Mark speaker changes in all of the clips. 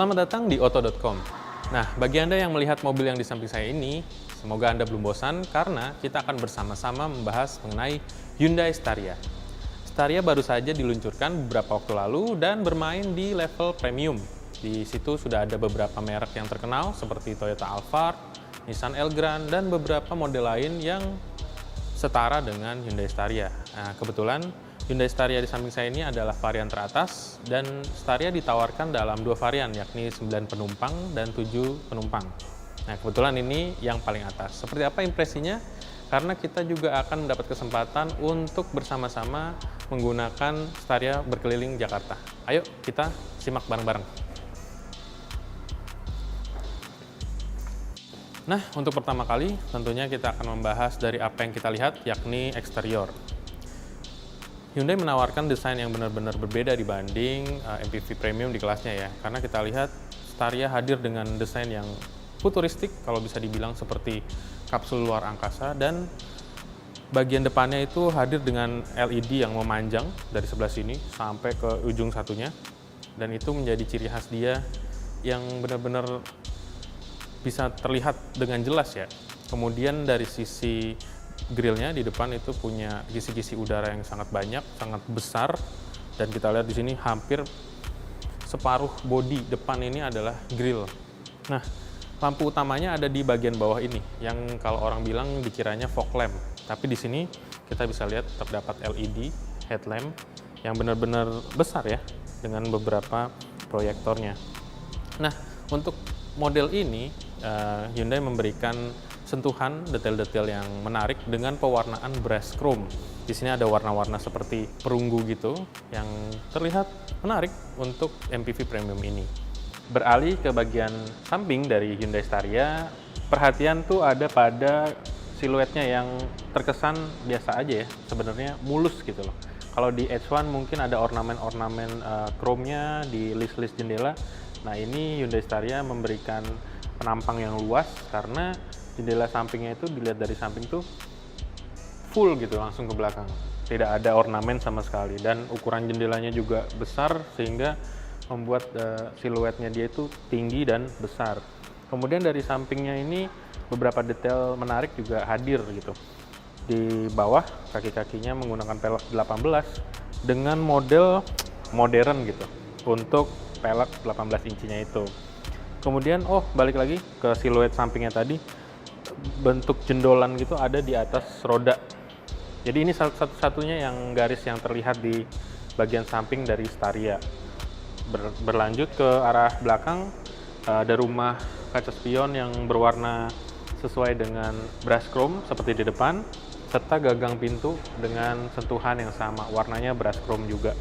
Speaker 1: Selamat datang di Oto.com. Nah, bagi Anda yang melihat mobil yang di samping saya ini, semoga Anda belum bosan karena kita akan bersama-sama membahas mengenai Hyundai Staria. Staria baru saja diluncurkan beberapa waktu lalu dan bermain di level premium. Di situ sudah ada beberapa merek yang terkenal seperti Toyota Alphard, Nissan Elgrand, dan beberapa model lain yang setara dengan Hyundai Staria. Nah, kebetulan Hyundai Staria di samping saya ini adalah varian teratas dan Staria ditawarkan dalam dua varian yakni 9 penumpang dan 7 penumpang. Nah, kebetulan ini yang paling atas. Seperti apa impresinya? Karena kita juga akan mendapat kesempatan untuk bersama-sama menggunakan Staria berkeliling Jakarta. Ayo kita simak bareng-bareng. Nah, untuk pertama kali tentunya kita akan membahas dari apa yang kita lihat yakni eksterior. Hyundai menawarkan desain yang benar-benar berbeda dibanding MPV premium di kelasnya ya. Karena kita lihat Staria hadir dengan desain yang futuristik kalau bisa dibilang seperti kapsul luar angkasa, dan bagian depannya itu hadir dengan LED yang memanjang dari sebelah sini sampai ke ujung satunya, dan itu menjadi ciri khas dia yang benar-benar bisa terlihat dengan jelas ya. Kemudian dari sisi grillnya di depan itu punya kisi-kisi udara yang sangat banyak, sangat besar, dan kita lihat di sini hampir separuh bodi depan ini adalah grill. Nah, lampu utamanya ada di bagian bawah ini, yang kalau orang bilang dikiranya fog lamp, tapi di sini kita bisa lihat terdapat LED headlamp yang benar-benar besar ya, dengan beberapa proyektornya. Nah, untuk model ini Hyundai memberikan sentuhan detail-detail yang menarik dengan pewarnaan brush chrome. Di sini ada warna-warna seperti perunggu gitu yang terlihat menarik untuk MPV premium ini. Beralih ke bagian samping dari Hyundai Staria, perhatian tuh ada pada siluetnya yang terkesan biasa aja ya, sebenarnya mulus gitu loh. Kalau di H1 mungkin ada ornamen-ornamen chrome-nya di list-list jendela. Nah, ini Hyundai Staria memberikan penampang yang luas karena jendela sampingnya itu dilihat dari samping tuh full gitu langsung ke belakang, tidak ada ornamen sama sekali, dan ukuran jendelanya juga besar sehingga membuat siluetnya dia itu tinggi dan besar. Kemudian dari sampingnya ini beberapa detail menarik juga hadir gitu. Di bawah kaki-kakinya menggunakan pelek 18 dengan model modern gitu untuk pelek 18 incinya itu. Kemudian balik lagi ke siluet sampingnya tadi, bentuk jendolan gitu ada di atas roda. Jadi ini satu-satunya yang garis yang terlihat di bagian samping dari Staria. Berlanjut ke arah belakang, ada rumah kaca spion yang berwarna sesuai dengan brush chrome seperti di depan, serta gagang pintu dengan sentuhan yang sama, warnanya brush chrome juga.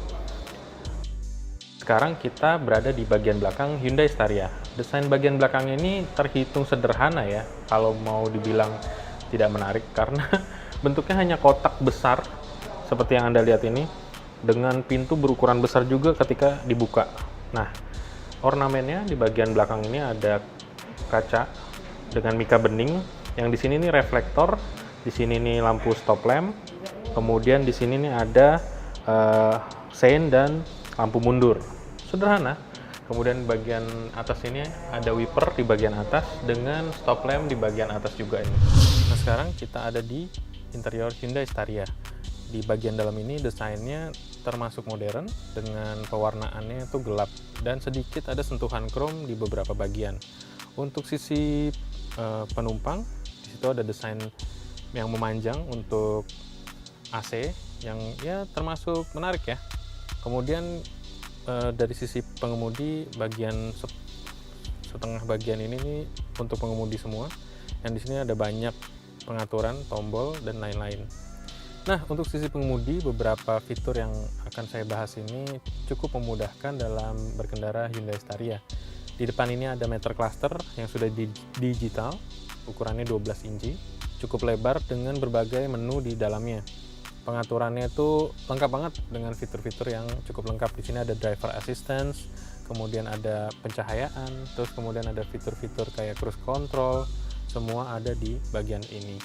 Speaker 1: Sekarang kita berada di bagian belakang Hyundai Staria. Desain bagian belakang ini terhitung sederhana ya, kalau mau dibilang tidak menarik, karena bentuknya hanya kotak besar seperti yang Anda lihat ini, dengan pintu berukuran besar juga ketika dibuka. Nah, ornamennya di bagian belakang ini ada kaca dengan mika bening, yang di sini nih reflektor, di sini nih lampu stop lamp, kemudian di sini nih ada sein dan lampu mundur. Sederhana. Kemudian bagian atas ini ada wiper di bagian atas dengan stop lamp di bagian atas juga ini. Nah, sekarang kita ada di interior Hyundai Staria. Di bagian dalam ini desainnya termasuk modern dengan pewarnaannya itu gelap dan sedikit ada sentuhan chrome di beberapa bagian. Untuk sisi penumpang, di situ ada desain yang memanjang untuk AC yang ya termasuk menarik ya. Kemudian dari sisi pengemudi, bagian setengah bagian ini nih untuk pengemudi semua. Yang di sini ada banyak pengaturan tombol dan lain-lain. Nah, untuk sisi pengemudi, beberapa fitur yang akan saya bahas ini cukup memudahkan dalam berkendara Hyundai Staria. Di depan ini ada meter cluster yang sudah digital, ukurannya 12 inci, cukup lebar dengan berbagai menu di dalamnya. Pengaturannya itu lengkap banget dengan fitur-fitur yang cukup lengkap. Di sini ada driver assistance, kemudian ada pencahayaan, terus kemudian ada fitur-fitur kayak cruise control, semua ada di bagian ini.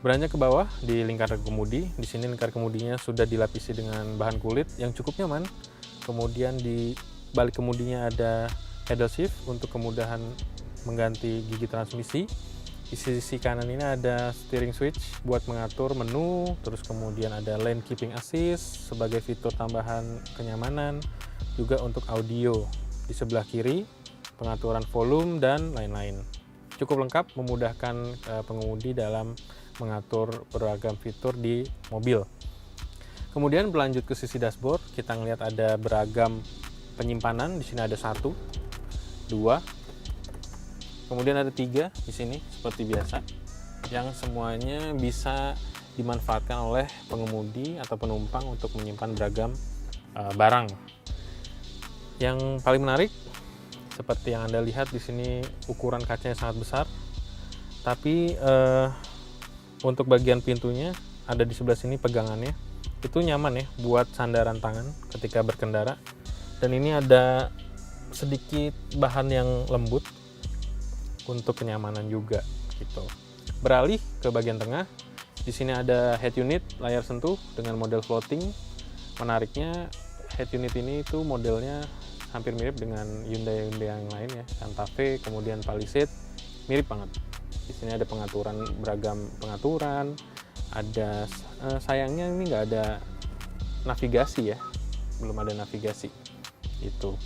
Speaker 1: Beranjak ke bawah di lingkar kemudi, di sini lingkar kemudinya sudah dilapisi dengan bahan kulit yang cukup nyaman. Kemudian di balik kemudinya ada pedal shift untuk kemudahan mengganti gigi transmisi. Di sisi kanan ini ada steering switch buat mengatur menu, terus kemudian ada lane keeping assist sebagai fitur tambahan kenyamanan, juga untuk audio. Di sebelah kiri pengaturan volume dan lain-lain. Cukup lengkap, memudahkan pengemudi dalam mengatur beragam fitur di mobil. Kemudian berlanjut ke sisi dashboard, kita ngelihat ada beragam penyimpanan. Di sini ada 1, 2, kemudian ada 3 di sini seperti biasa, yang semuanya bisa dimanfaatkan oleh pengemudi atau penumpang untuk menyimpan beragam barang. Yang paling menarik, seperti yang Anda lihat di sini, ukuran kacanya sangat besar, tapi untuk bagian pintunya ada di sebelah sini pegangannya. Itu nyaman ya buat sandaran tangan ketika berkendara. Dan ini ada sedikit bahan yang lembut untuk kenyamanan juga gitu. Beralih ke bagian tengah, di sini ada head unit layar sentuh dengan model floating. Menariknya head unit ini itu modelnya hampir mirip dengan Hyundai yang lain ya, Santa Fe, kemudian Palisade, mirip banget. Di sini ada pengaturan, beragam pengaturan. Ada sayangnya ini nggak ada navigasi ya, belum ada navigasi itu.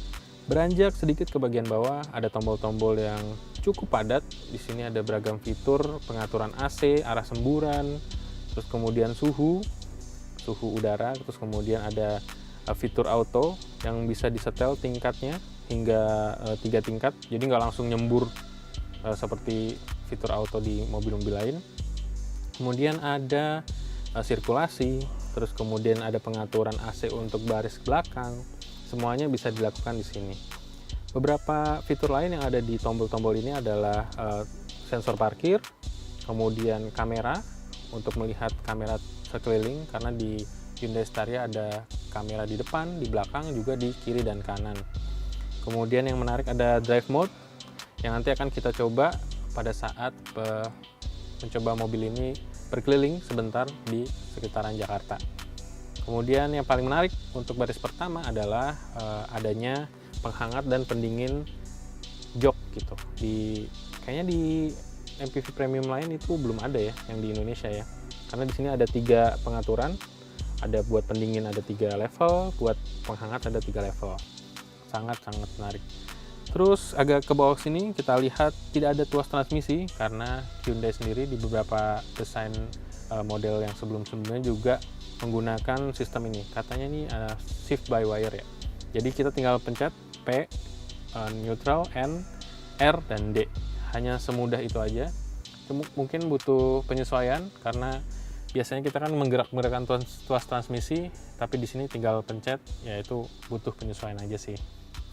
Speaker 1: Beranjak sedikit ke bagian bawah, ada tombol-tombol yang cukup padat. Di sini ada beragam fitur pengaturan AC, arah semburan, terus kemudian suhu udara, terus kemudian ada fitur auto yang bisa disetel tingkatnya hingga 3 tingkat. Jadi nggak langsung nyembur seperti fitur auto di mobil-mobil lain. Kemudian ada sirkulasi, terus kemudian ada pengaturan AC untuk baris belakang. Semuanya bisa dilakukan di sini. Beberapa fitur lain yang ada di tombol-tombol ini adalah sensor parkir, kemudian kamera untuk melihat kamera sekeliling, karena di Hyundai Staria ada kamera di depan, di belakang, juga di kiri dan kanan. Kemudian yang menarik ada drive mode yang nanti akan kita coba pada saat mencoba mobil ini berkeliling sebentar di sekitaran Jakarta. Kemudian yang paling menarik untuk baris pertama adalah adanya penghangat dan pendingin jok gitu. Kayaknya di MPV premium lain itu belum ada ya, yang di Indonesia ya. Karena di sini ada 3 pengaturan, ada buat pendingin ada 3 level, buat penghangat ada 3 level. Sangat-sangat menarik. Terus agak ke bawah sini kita lihat tidak ada tuas transmisi, karena Hyundai sendiri di beberapa desain model yang sebelum-sebelumnya juga menggunakan sistem ini. Katanya ini shift by wire ya. Jadi kita tinggal pencet P, neutral, N, R, dan D. Hanya semudah itu aja. Mungkin butuh penyesuaian karena biasanya kita kan menggerakkan tuas transmisi, tapi di sini tinggal pencet, yaitu butuh penyesuaian aja sih.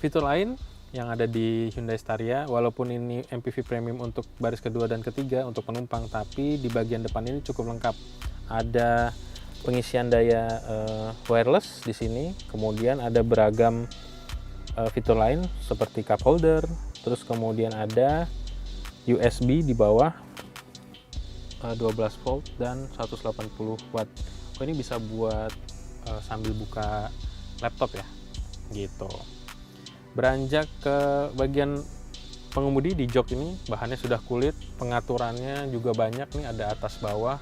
Speaker 1: Fitur lain yang ada di Hyundai Staria, walaupun ini MPV premium untuk baris kedua dan ketiga untuk penumpang, tapi di bagian depan ini cukup lengkap. Ada pengisian daya wireless di sini, kemudian ada beragam fitur lain seperti cup holder, terus kemudian ada USB di bawah 12 volt dan 180 watt. Oh, ini bisa buat sambil buka laptop ya, gitu. Beranjak ke bagian pengemudi, di jok ini bahannya sudah kulit, pengaturannya juga banyak nih, ada atas bawah,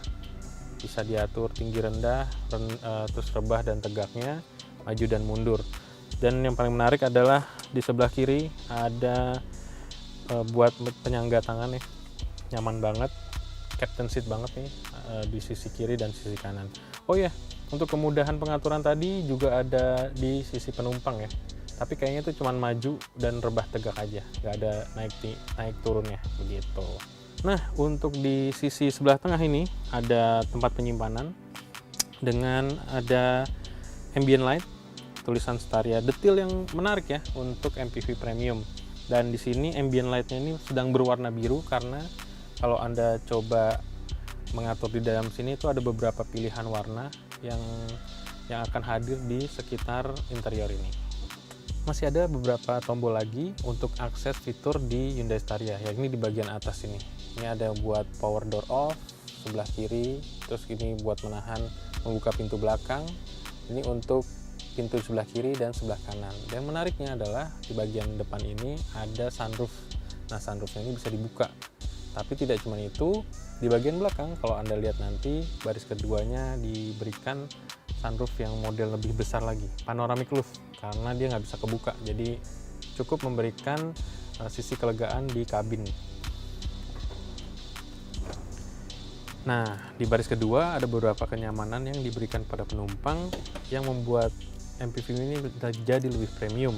Speaker 1: bisa diatur tinggi rendah, terus rebah dan tegaknya, maju dan mundur. Dan yang paling menarik adalah di sebelah kiri ada buat penyangga tangan nih, nyaman banget, captain seat banget nih di sisi kiri dan sisi kanan. Oh ya, untuk kemudahan pengaturan tadi juga ada di sisi penumpang ya, tapi kayaknya itu cuma maju dan rebah tegak aja, nggak ada naik turunnya begitu. Nah, untuk di sisi sebelah tengah ini ada tempat penyimpanan dengan ada ambient light, tulisan Staria, detail yang menarik ya untuk MPV premium. Dan di sini ambient lightnya ini sedang berwarna biru, karena kalau Anda coba mengatur di dalam sini itu ada beberapa pilihan warna yang akan hadir di sekitar interior ini. Masih ada beberapa tombol lagi untuk akses fitur di Hyundai Staria, yakni di bagian atas ini. Ini ada buat power door off sebelah kiri, terus ini buat membuka pintu belakang. Ini untuk pintu sebelah kiri dan sebelah kanan. Dan menariknya adalah di bagian depan ini ada sunroof. Nah, sunroofnya ini bisa dibuka. Tapi tidak cuma itu, di bagian belakang kalau Anda lihat nanti baris keduanya diberikan sunroof yang model lebih besar lagi, panoramic roof, karena dia nggak bisa kebuka. Jadi cukup memberikan sisi kelegaan di kabin. Nah, di baris kedua ada beberapa kenyamanan yang diberikan pada penumpang yang membuat MPV ini jadi lebih premium.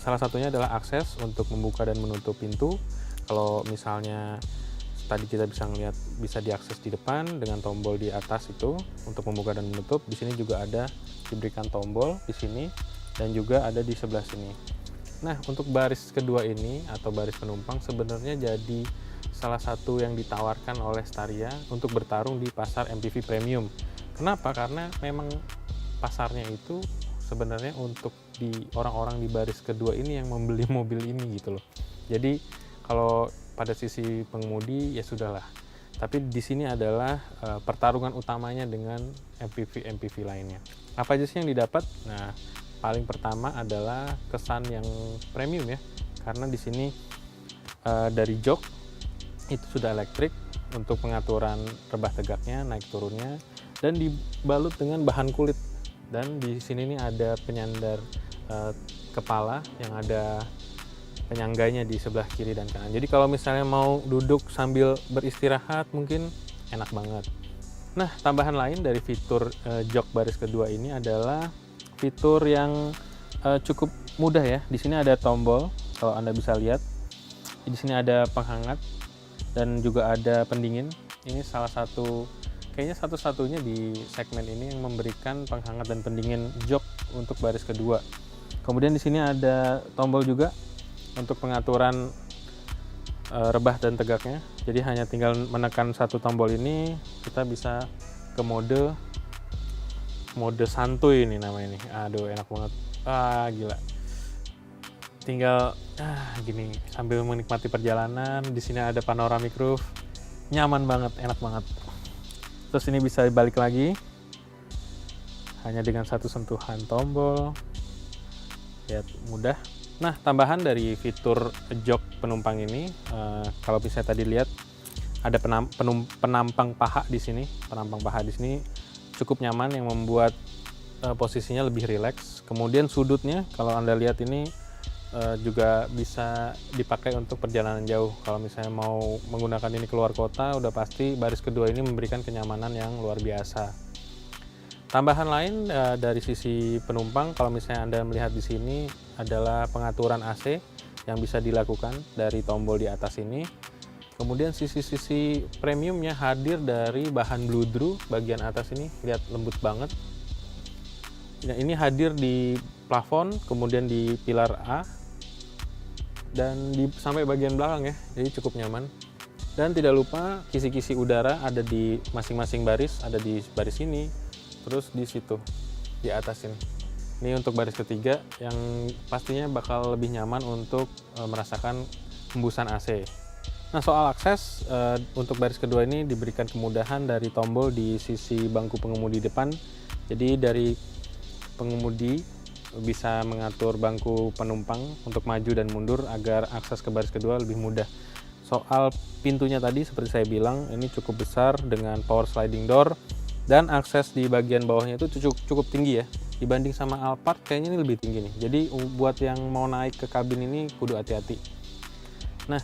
Speaker 1: Salah satunya adalah akses untuk membuka dan menutup pintu. Kalau misalnya tadi kita bisa melihat bisa diakses di depan dengan tombol di atas itu untuk membuka dan menutup. Di sini juga ada diberikan tombol di sini dan juga ada di sebelah sini. Nah, untuk baris kedua ini atau baris penumpang sebenarnya jadi salah satu yang ditawarkan oleh Staria untuk bertarung di pasar MPV premium. Kenapa? Karena memang pasarnya itu sebenarnya untuk di orang-orang di baris kedua ini yang membeli mobil ini gitu loh. Jadi kalau pada sisi pengemudi ya sudahlah. Tapi di sini adalah pertarungan utamanya dengan MPV lainnya. Apa aja sih yang didapat? Nah, paling pertama adalah kesan yang premium ya. Karena di sini dari jok itu sudah elektrik untuk pengaturan rebah tegaknya, naik turunnya, dan dibalut dengan bahan kulit. Dan di sini nih ada penyandar kepala yang ada penyangganya di sebelah kiri dan kanan. Jadi kalau misalnya mau duduk sambil beristirahat mungkin enak banget. Nah, tambahan lain dari fitur jok baris kedua ini adalah fitur yang cukup mudah ya. Di sini ada tombol, kalau Anda bisa lihat. Di sini ada penghangat dan juga ada pendingin. Ini salah satu, kayaknya satu-satunya di segmen ini yang memberikan penghangat dan pendingin jok untuk baris kedua. Kemudian di sini ada tombol juga untuk pengaturan rebah dan tegaknya. Jadi hanya tinggal menekan satu tombol ini, kita bisa ke mode santuy ini namanya nih. Aduh, enak banget. Gila. Tinggal gini sambil menikmati perjalanan. Di sini ada panoramic roof, nyaman banget, enak banget. Terus ini bisa balik lagi hanya dengan satu sentuhan tombol. Lihat, mudah. Nah, tambahan dari fitur jok penumpang ini, kalau bisa tadi lihat ada penampang paha di sini. Penampang paha di sini cukup nyaman yang membuat posisinya lebih rileks. Kemudian sudutnya kalau Anda lihat ini juga bisa dipakai untuk perjalanan jauh. Kalau misalnya mau menggunakan ini keluar kota, udah pasti baris kedua ini memberikan kenyamanan yang luar biasa. Tambahan lain dari sisi penumpang, kalau misalnya Anda melihat di sini adalah pengaturan AC yang bisa dilakukan dari tombol di atas ini. Kemudian sisi-sisi premiumnya hadir dari bahan bludru bagian atas ini, lihat lembut banget. Nah, ini hadir di plafon, kemudian di pilar A, dan sampai bagian belakang ya, jadi cukup nyaman. Dan tidak lupa kisi-kisi udara ada di masing-masing baris, ada di baris ini, terus di situ, di atas ini. Ini untuk baris ketiga yang pastinya bakal lebih nyaman untuk merasakan hembusan AC. Nah, soal akses untuk baris kedua ini diberikan kemudahan dari tombol di sisi bangku pengemudi depan. Jadi dari pengemudi bisa mengatur bangku penumpang untuk maju dan mundur agar akses ke baris kedua lebih mudah. Soal pintunya tadi seperti saya bilang, ini cukup besar dengan power sliding door dan akses di bagian bawahnya itu cukup tinggi ya. Dibanding sama Alphard kayaknya ini lebih tinggi nih. Jadi buat yang mau naik ke kabin ini kudu hati-hati. Nah,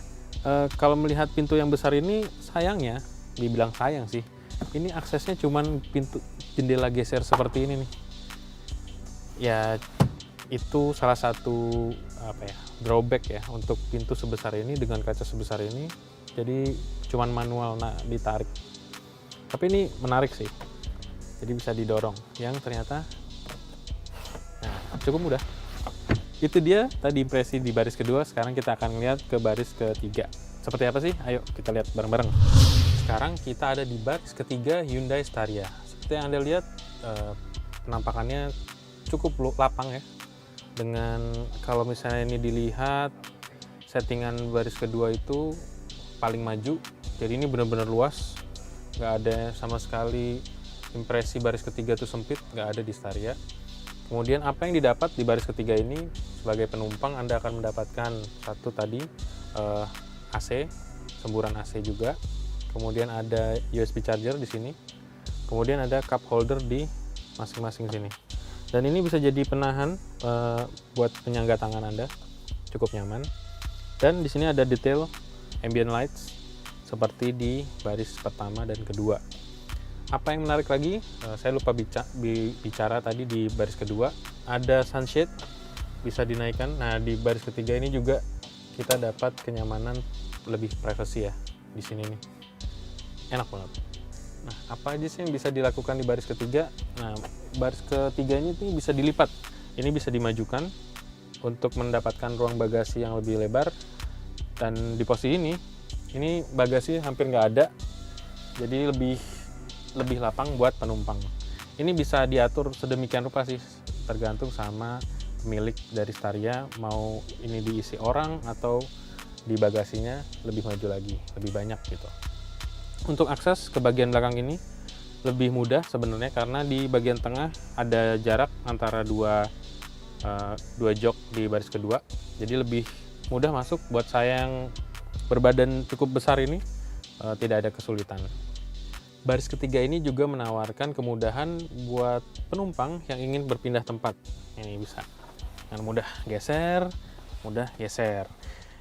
Speaker 1: kalau melihat pintu yang besar ini, sayangnya, dibilang sayang sih, ini aksesnya cuman pintu jendela geser seperti ini nih. Ya, itu salah satu drawback ya untuk pintu sebesar ini dengan kaca sebesar ini. Jadi cuman manual ditarik. Tapi ini menarik sih. Jadi bisa didorong. Yang ternyata cukup mudah. Itu dia tadi impresi di baris kedua. Sekarang kita akan lihat ke baris ketiga. Seperti apa sih? Ayo kita lihat bareng-bareng. Sekarang kita ada di baris ketiga Hyundai Staria. Seperti yang Anda lihat, penampakannya cukup lapang ya. Dengan kalau misalnya ini dilihat settingan baris kedua itu paling maju. Jadi ini benar-benar luas. Nggak ada sama sekali impresi baris ketiga itu sempit, nggak ada di Staria. Kemudian apa yang didapat di baris ketiga ini, sebagai penumpang Anda akan mendapatkan satu tadi AC, semburan AC juga. Kemudian ada USB charger di sini. Kemudian ada cup holder di masing-masing sini. Dan ini bisa jadi penahan buat penyangga tangan Anda, cukup nyaman. Dan di sini ada detail ambient lights seperti di baris pertama dan kedua. Apa yang menarik lagi, saya lupa bicara tadi di baris kedua, ada sunshade bisa dinaikkan. Nah, di baris ketiga ini juga kita dapat kenyamanan lebih privacy ya di sini nih. Enak banget. Nah, apa aja sih yang bisa dilakukan di baris ketiga? Nah, baris ketiga ini bisa dilipat. Ini bisa dimajukan untuk mendapatkan ruang bagasi yang lebih lebar. Dan di posisi ini bagasi hampir nggak ada. Jadi lebih lapang buat penumpang. Ini bisa diatur sedemikian rupa sih, tergantung sama pemilik dari Staria, mau ini diisi orang atau di bagasinya lebih maju lagi, lebih banyak gitu. Untuk akses ke bagian belakang ini lebih mudah sebenarnya, karena di bagian tengah ada jarak antara dua jok di baris kedua, jadi lebih mudah masuk. Buat saya yang berbadan cukup besar ini tidak ada kesulitan. Baris ketiga ini juga menawarkan kemudahan buat penumpang yang ingin berpindah tempat. Ini bisa dengan mudah geser, mudah geser.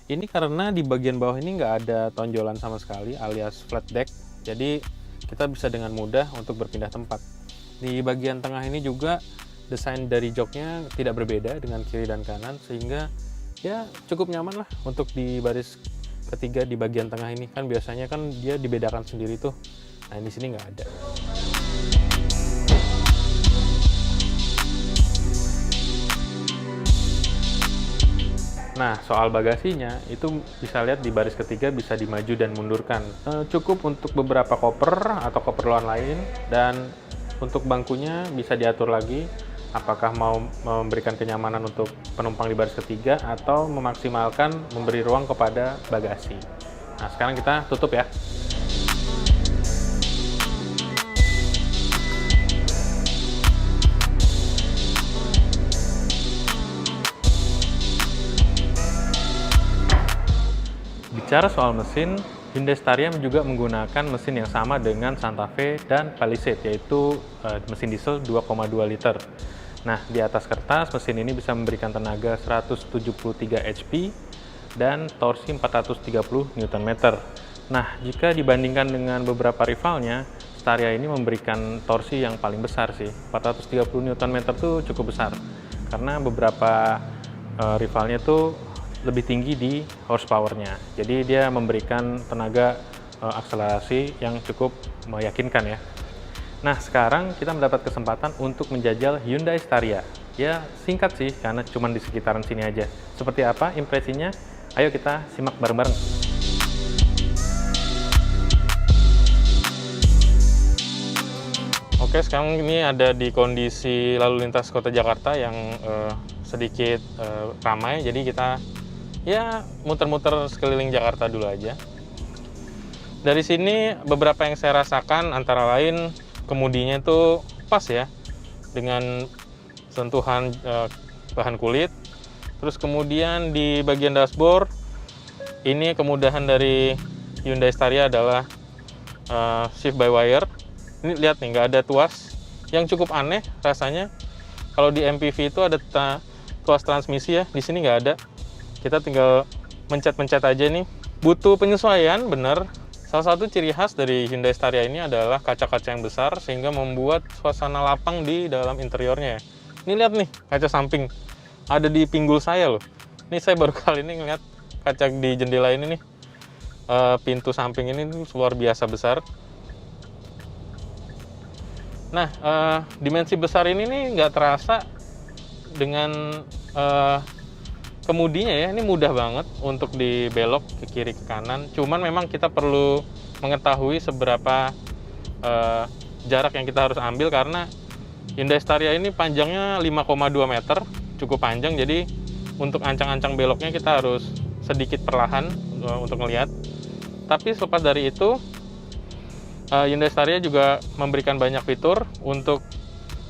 Speaker 1: Ini karena di bagian bawah ini nggak ada tonjolan sama sekali alias flat deck, jadi kita bisa dengan mudah untuk berpindah tempat. Di bagian tengah ini juga desain dari joknya tidak berbeda dengan kiri dan kanan, sehingga ya cukup nyaman lah untuk di baris ketiga di bagian tengah ini. Kan biasanya kan dia dibedakan sendiri tuh. Nah, di sini nggak ada. Nah, soal bagasinya itu bisa lihat di baris ketiga bisa dimaju dan mundurkan. Cukup untuk beberapa koper atau keperluan lain, dan untuk bangkunya bisa diatur lagi apakah mau memberikan kenyamanan untuk penumpang di baris ketiga atau memaksimalkan memberi ruang kepada bagasi. Nah, sekarang kita tutup ya. Bicara soal mesin, Hyundai Staria juga menggunakan mesin yang sama dengan Santa Fe dan Palisade, yaitu mesin diesel 2,2 liter. Nah, di atas kertas mesin ini bisa memberikan tenaga 173 HP dan torsi 430 Nm. Nah, jika dibandingkan dengan beberapa rivalnya, Staria ini memberikan torsi yang paling besar sih. 430 Nm itu cukup besar, karena beberapa rivalnya tuh lebih tinggi di horsepower-nya. Jadi dia memberikan tenaga akselerasi yang cukup meyakinkan ya. Nah, sekarang kita mendapat kesempatan untuk menjajal Hyundai Staria. Ya, singkat sih, karena cuma di sekitaran sini aja. Seperti apa impresinya? Ayo kita simak bareng-bareng. Oke, sekarang ini ada di kondisi lalu lintas kota Jakarta yang sedikit ramai. Jadi kita ya muter-muter sekeliling Jakarta dulu aja. Dari sini beberapa yang saya rasakan antara lain kemudinya itu pas ya, dengan sentuhan bahan kulit. Terus kemudian di bagian dashboard ini kemudahan dari Hyundai Staria adalah shift by wire. Ini lihat nih, nggak ada tuas, yang cukup aneh rasanya. Kalau di MPV itu ada tuas transmisi ya, di sini nggak ada. Kita tinggal mencet-mencet aja nih. Butuh penyesuaian, bener. Salah satu ciri khas dari Hyundai Staria ini adalah kaca-kaca yang besar, sehingga membuat suasana lapang di dalam interiornya. Ini lihat nih, kaca samping. Ada di pinggul saya loh. Ini saya baru kali ini ngeliat kaca di jendela ini nih. Pintu samping ini luar biasa besar. Nah, dimensi besar ini nih nggak terasa dengan kemudinya ya. Ini mudah banget untuk dibelok ke kiri ke kanan. Cuman memang kita perlu mengetahui seberapa jarak yang kita harus ambil, karena Hyundai Staria ini panjangnya 5,2 meter, cukup panjang. Jadi untuk ancang-ancang beloknya kita harus sedikit perlahan untuk melihat. Tapi selepas dari itu, Hyundai Staria juga memberikan banyak fitur untuk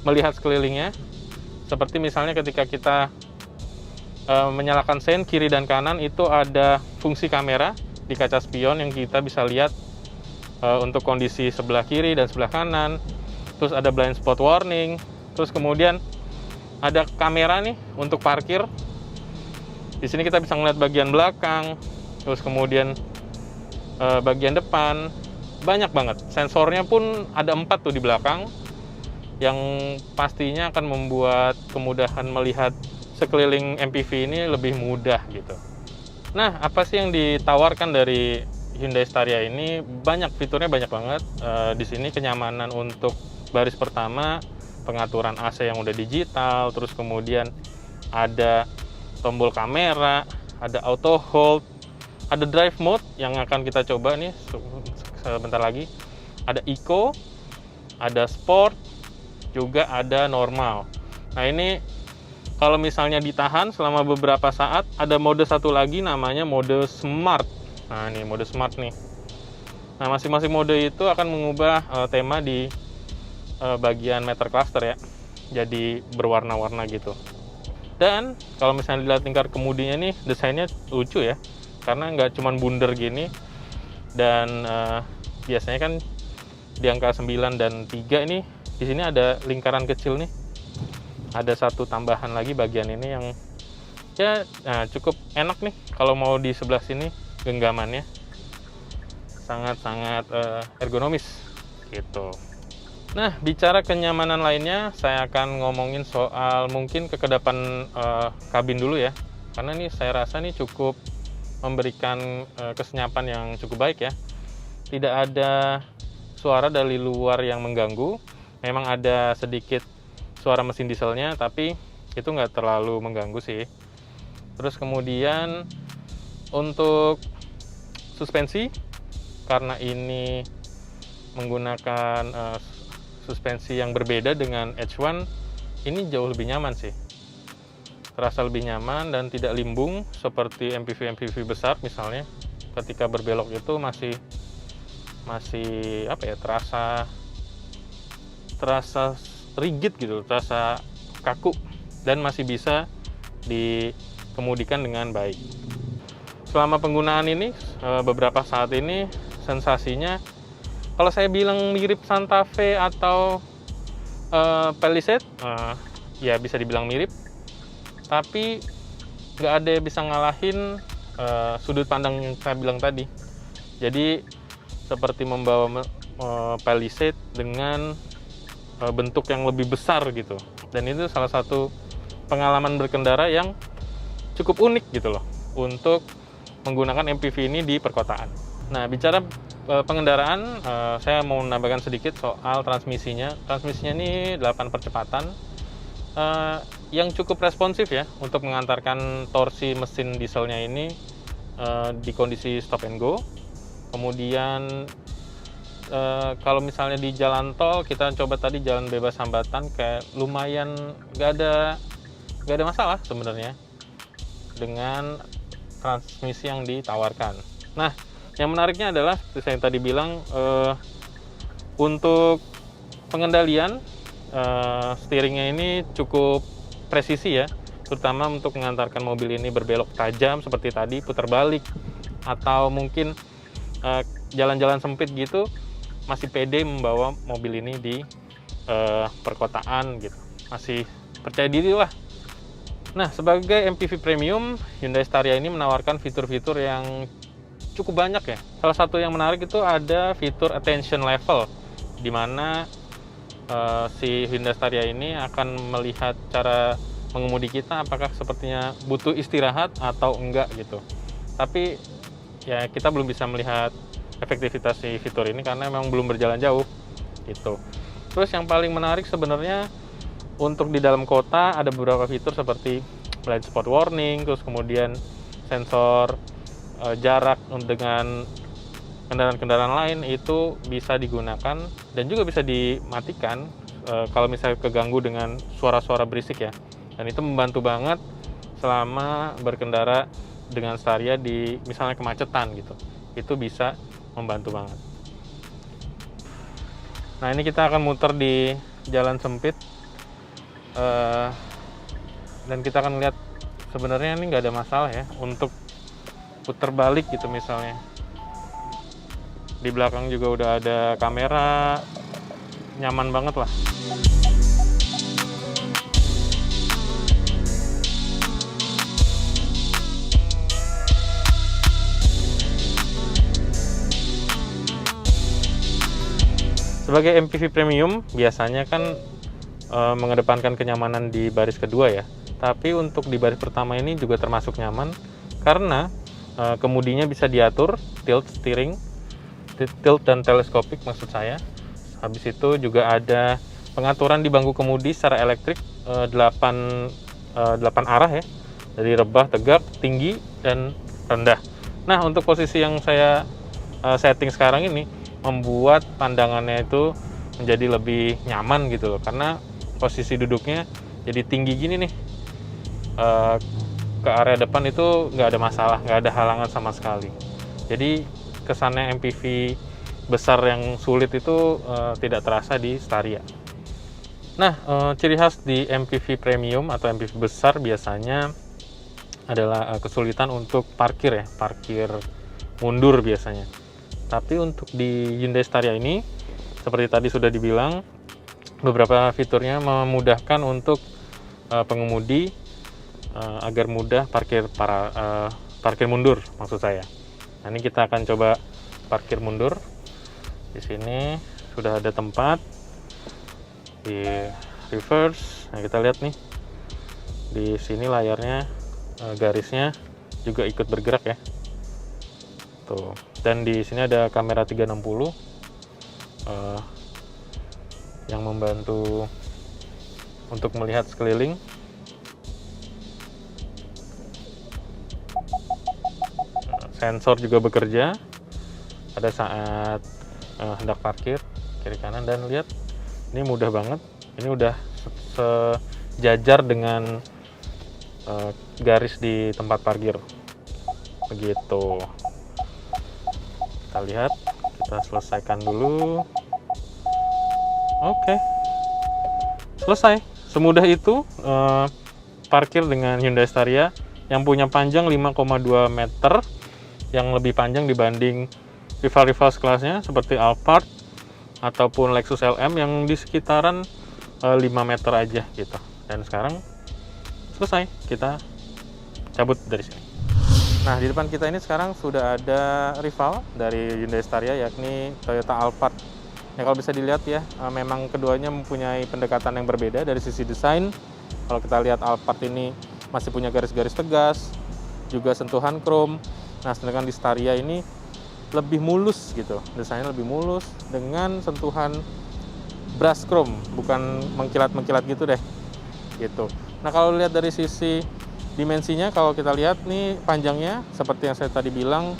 Speaker 1: melihat sekelilingnya. Seperti misalnya ketika kita menyalakan sein kiri dan kanan, itu ada fungsi kamera di kaca spion yang kita bisa lihat untuk kondisi sebelah kiri dan sebelah kanan. Terus ada blind spot warning. Terus kemudian ada kamera nih untuk parkir. Di sini kita bisa melihat bagian belakang, terus kemudian bagian depan. Banyak banget. Sensornya pun ada 4 tuh di belakang, yang pastinya akan membuat kemudahan melihat sekeliling MPV ini lebih mudah gitu. Nah, apa sih yang ditawarkan dari Hyundai Staria ini? Banyak fiturnya, banyak banget. Di sini kenyamanan untuk baris pertama, pengaturan AC yang udah digital, terus kemudian ada tombol kamera, ada auto hold, ada drive mode yang akan kita coba nih sebentar lagi. Ada eco, ada sport, juga ada normal. Nah, ini kalau misalnya ditahan selama beberapa saat, ada mode satu lagi namanya mode smart. Nah, ini mode smart nih. Nah, masing-masing mode itu akan mengubah tema di bagian meter cluster ya. Jadi berwarna-warna gitu. Dan kalau misalnya dilihat tingkat kemudinya nih, desainnya lucu ya. Karena nggak cuman bundar gini. Dan biasanya kan di angka 9 dan 3 ini, di sini ada lingkaran kecil nih. Ada satu tambahan lagi bagian ini yang ya cukup enak nih kalau mau di sebelah sini, genggamannya sangat-sangat ergonomis gitu. Nah, bicara kenyamanan lainnya, saya akan ngomongin soal mungkin kekedapan kabin dulu ya, karena nih saya rasa nih cukup memberikan kesenyapan yang cukup baik ya. Tidak ada suara dari luar yang mengganggu. Memang ada sedikit suara mesin dieselnya, tapi itu nggak terlalu mengganggu sih. Terus kemudian untuk suspensi, karena ini menggunakan suspensi yang berbeda dengan H1, ini jauh lebih nyaman sih. Terasa lebih nyaman dan tidak limbung seperti MPV besar misalnya. Ketika berbelok itu masih apa ya, terasa rigid gitu, terasa kaku, dan masih bisa dikemudikan dengan baik. Selama penggunaan ini, beberapa saat ini, sensasinya kalau saya bilang mirip Santa Fe atau Palisade, ya bisa dibilang mirip, tapi nggak ada yang bisa ngalahin sudut pandang yang saya bilang tadi. Jadi seperti membawa Palisade dengan bentuk yang lebih besar gitu, dan itu salah satu pengalaman berkendara yang cukup unik gitu loh untuk menggunakan MPV ini di perkotaan. Nah, bicara pengendaraan, saya mau menambahkan sedikit soal transmisinya. Transmisinya ini 8 percepatan yang cukup responsif ya untuk mengantarkan torsi mesin dieselnya ini di kondisi stop and go. Kemudian kalau misalnya di jalan tol, kita coba tadi jalan bebas hambatan, kayak lumayan nggak ada masalah sebenarnya dengan transmisi yang ditawarkan. Nah, yang menariknya adalah seperti saya tadi bilang, untuk pengendalian steeringnya ini cukup presisi ya, terutama untuk mengantarkan mobil ini berbelok tajam seperti tadi, putar balik, atau mungkin jalan-jalan sempit gitu, masih pede membawa mobil ini di perkotaan gitu, masih percaya diri lah. Nah, sebagai MPV premium, Hyundai Staria ini menawarkan fitur-fitur yang cukup banyak ya. Salah satu yang menarik itu ada fitur attention level, di mana si Hyundai Staria ini akan melihat cara mengemudi kita, apakah sepertinya butuh istirahat atau enggak gitu. Tapi ya kita belum bisa melihat efektivitas si fitur ini karena memang belum berjalan jauh gitu. Terus yang paling menarik sebenarnya untuk di dalam kota ada beberapa fitur seperti blind spot warning, terus kemudian sensor jarak dengan kendaraan-kendaraan lain itu bisa digunakan dan juga bisa dimatikan kalau misalnya keganggu dengan suara-suara berisik ya. Dan itu membantu banget selama berkendara dengan Staria di misalnya kemacetan gitu. Itu bisa membantu banget. Nah, ini kita akan muter di jalan sempit. Dan kita akan lihat sebenarnya ini nggak ada masalah ya untuk putar balik gitu misalnya. Di belakang juga udah ada kamera, nyaman banget lah. Sebagai MPV premium biasanya kan mengedepankan kenyamanan di baris kedua ya. Tapi untuk di baris pertama ini juga termasuk nyaman karena kemudinya bisa diatur, tilt steering, tilt dan teleskopik maksud saya. Habis itu juga ada pengaturan di bangku kemudi secara elektrik 8 arah ya. Dari rebah, tegak, tinggi, dan rendah. Nah, untuk posisi yang saya setting sekarang ini membuat pandangannya itu menjadi lebih nyaman gitu loh, karena posisi duduknya jadi tinggi gini nih, ke area depan itu nggak ada masalah, nggak ada halangan sama sekali. Jadi kesannya MPV besar yang sulit itu tidak terasa di Staria. Nah, ciri khas di MPV premium atau MPV besar biasanya adalah kesulitan untuk parkir ya, parkir mundur biasanya. Tapi untuk di Hyundai Staria ini, seperti tadi sudah dibilang, beberapa fiturnya memudahkan untuk pengemudi agar mudah parkir mundur maksud saya. Nah, ini kita akan coba parkir mundur. Di sini sudah ada tempat di reverse. Nah, kita lihat nih, di sini layarnya garisnya juga ikut bergerak ya. Tuh. Dan di sini ada kamera 360 yang membantu untuk melihat sekeliling. Sensor juga bekerja pada saat hendak parkir kiri kanan, dan lihat ini mudah banget. Ini udah sejajar dengan garis di tempat parkir. Begitu. Kita lihat, kita selesaikan dulu. Oke, selesai. Semudah itu parkir dengan Hyundai Staria yang punya panjang 5,2 meter, yang lebih panjang dibanding rival-rival sekelasnya seperti Alphard ataupun Lexus LM yang di sekitaran 5 meter aja gitu. Dan sekarang selesai, kita cabut dari sini. Nah, di depan kita ini sekarang sudah ada rival dari Hyundai Staria, yakni Toyota Alphard. Ya, kalau bisa dilihat ya, memang keduanya mempunyai pendekatan yang berbeda dari sisi desain. Kalau kita lihat Alphard ini masih punya garis-garis tegas, juga sentuhan chrome. Nah, sedangkan di Staria ini lebih mulus gitu, desainnya lebih mulus dengan sentuhan brush chrome, bukan mengkilat-mengkilat gitu deh. Gitu. Nah, kalau lihat dari sisi dimensinya, kalau kita lihat nih panjangnya seperti yang saya tadi bilang,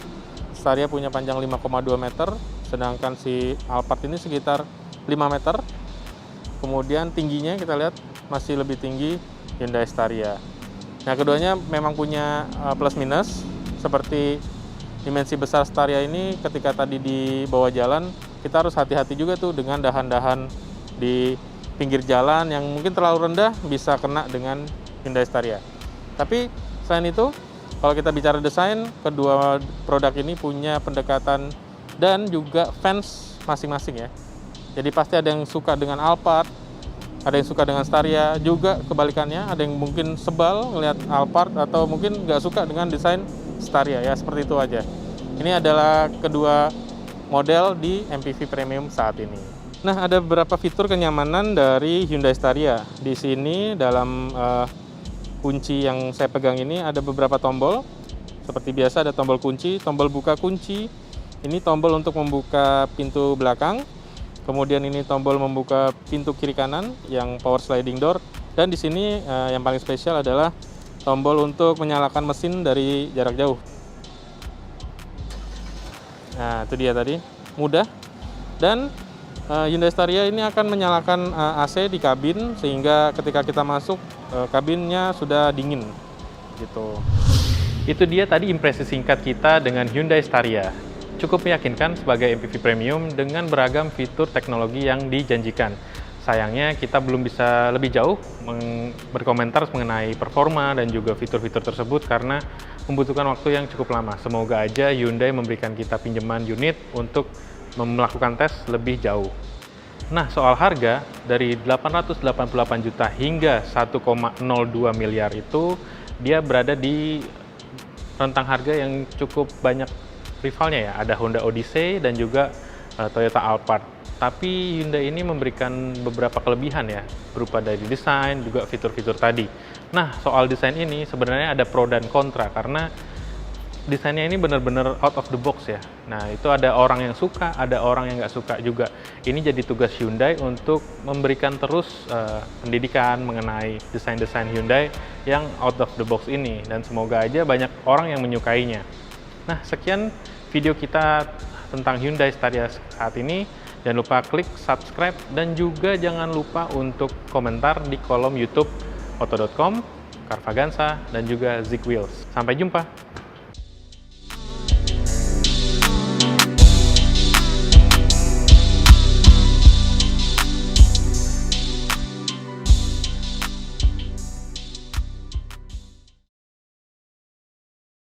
Speaker 1: Staria punya panjang 5,2 meter, sedangkan si Alphard ini sekitar 5 meter. Kemudian tingginya kita lihat masih lebih tinggi Hyundai Staria. Nah, keduanya memang punya plus minus. Seperti dimensi besar Staria ini, ketika tadi di bawah jalan, kita harus hati-hati juga tuh dengan dahan-dahan di pinggir jalan yang mungkin terlalu rendah, bisa kena dengan Hyundai Staria. Tapi selain itu, kalau kita bicara desain, kedua produk ini punya pendekatan dan juga fans masing-masing ya. Jadi pasti ada yang suka dengan Alphard, ada yang suka dengan Staria, juga kebalikannya, ada yang mungkin sebal ngelihat Alphard atau mungkin nggak suka dengan desain Staria ya, seperti itu aja. Ini adalah kedua model di MPV premium saat ini. Nah, ada beberapa fitur kenyamanan dari Hyundai Staria. Di sini dalam kunci yang saya pegang ini ada beberapa tombol. Seperti biasa ada tombol kunci, tombol buka kunci. Ini tombol untuk membuka pintu belakang. Kemudian ini tombol membuka pintu kiri kanan yang power sliding door. Dan di sini yang paling spesial adalah tombol untuk menyalakan mesin dari jarak jauh. Nah, itu dia tadi, mudah. Dan Hyundai Staria ini akan menyalakan AC di kabin, sehingga ketika kita masuk kabinnya sudah dingin gitu. Itu dia tadi impresi singkat kita dengan Hyundai Staria. Cukup meyakinkan sebagai MPV premium dengan beragam fitur teknologi yang dijanjikan. Sayangnya kita belum bisa lebih jauh berkomentar mengenai performa dan juga fitur-fitur tersebut karena membutuhkan waktu yang cukup lama. Semoga aja Hyundai memberikan kita pinjaman unit untuk melakukan tes lebih jauh. Nah, soal harga, dari 888 juta hingga 1,02 miliar itu, dia berada di rentang harga yang cukup banyak rivalnya ya. Ada Honda Odyssey dan juga Toyota Alphard. Tapi Hyundai ini memberikan beberapa kelebihan ya, berupa dari desain, juga fitur-fitur tadi. Nah, soal desain ini sebenarnya ada pro dan kontra, karena desainnya ini benar-benar out of the box ya. Nah, itu ada orang yang suka, ada orang yang nggak suka juga. Ini jadi tugas Hyundai untuk memberikan terus pendidikan mengenai desain-desain Hyundai yang out of the box ini. Dan semoga aja banyak orang yang menyukainya. Nah, sekian video kita tentang Hyundai Staria saat ini. Jangan lupa klik subscribe dan juga jangan lupa untuk komentar di kolom YouTube Auto.com, Carvaganza, dan juga Zik Wheels. Sampai jumpa!